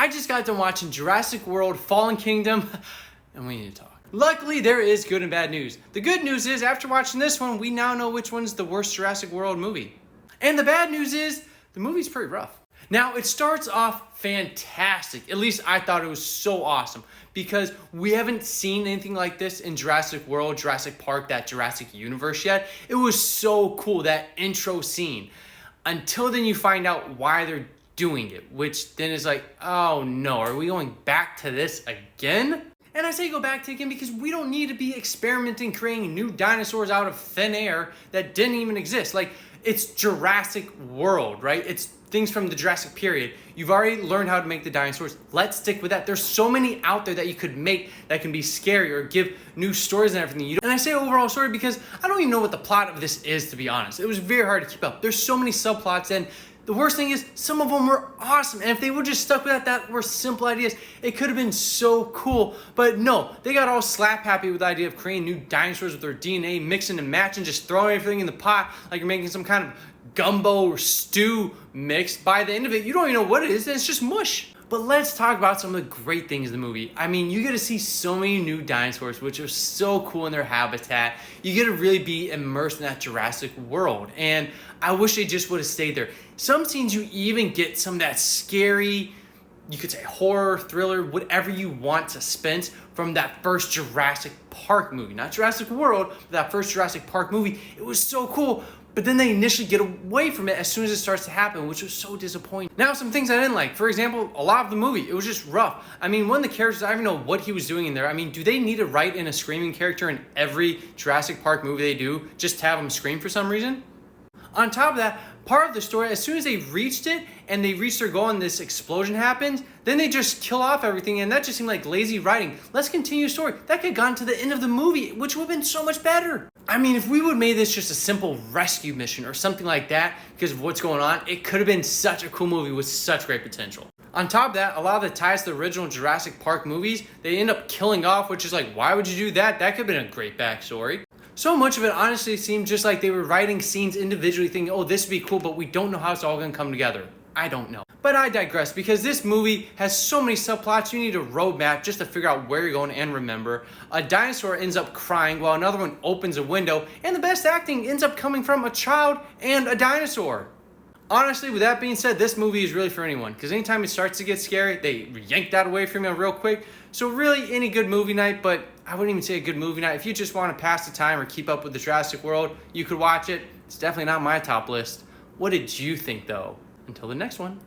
I just got done watching Jurassic World Fallen Kingdom, and we need to talk. Luckily, there is good and bad news. The good news is, after watching this one, we now know which one's the worst Jurassic World movie. And the bad news is, the movie's pretty rough. Now, it starts off fantastic. At least I thought it was so awesome, because we haven't seen anything like this in Jurassic World, Jurassic Park, that Jurassic universe yet. It was so cool, that intro scene. Until then you find out why they're doing it, which then is like, oh no, are we going back to this again? And I say go back to it again because we don't need to be experimenting, creating new dinosaurs out of thin air that didn't even exist. Like, it's Jurassic World, right? It's things from the Jurassic period. You've already learned how to make the dinosaurs. Let's stick with that. There's so many out there that you could make that can be scary or give new stories and everything. And I say overall story because I don't even know what the plot of this is, to be honest. It was very hard to keep up. There's so many subplots, and the worst thing is some of them were awesome. And if they would just stuck with that were simple ideas, it could have been so cool. But no, they got all slap happy with the idea of creating new dinosaurs with their DNA, mixing and matching, just throwing everything in the pot like you're making some kind of gumbo or stew mix. By the end of it, you don't even know what it is, and it's just mush. But let's talk about some of the great things in the movie. I mean, you get to see so many new dinosaurs, which are so cool in their habitat. You get to really be immersed in that Jurassic World. And I wish they just would have stayed there. Some scenes you even get some of that scary, you could say horror, thriller, whatever you want, suspense from that first Jurassic Park movie. Not Jurassic World, but that first Jurassic Park movie. It was so cool. But then they initially get away from it as soon as it starts to happen, which was so disappointing. Now, some things I didn't like. For example, a lot of the movie, it was just rough. I mean, one of the characters, I don't even know what he was doing in there. I mean, do they need to write in a screaming character in every Jurassic Park movie they do just to have him scream for some reason? On top of that, part of the story, as soon as they reached it and they reached their goal and this explosion happened, then they just kill off everything, and that just seemed like lazy writing. Let's continue the story. That could have gone to the end of the movie, which would have been so much better. I mean, if we would have made this just a simple rescue mission or something like that because of what's going on, it could have been such a cool movie with such great potential. On top of that, a lot of the ties to the original Jurassic Park movies, they end up killing off, which is like, why would you do that? That could have been a great backstory. So much of it honestly seemed just like they were writing scenes individually thinking, oh, this would be cool, but we don't know how it's all gonna come together. I don't know. But I digress, because this movie has so many subplots, you need a roadmap just to figure out where you're going and remember. A dinosaur ends up crying while another one opens a window, and the best acting ends up coming from a child and a dinosaur. Honestly, with that being said, this movie is really for anyone, because anytime it starts to get scary, they yank that away from you real quick. So really, any good movie night, but I wouldn't even say a good movie night. If you just want to pass the time or keep up with the Jurassic World, you could watch it. It's definitely not my top list. What did you think, though? Until the next one.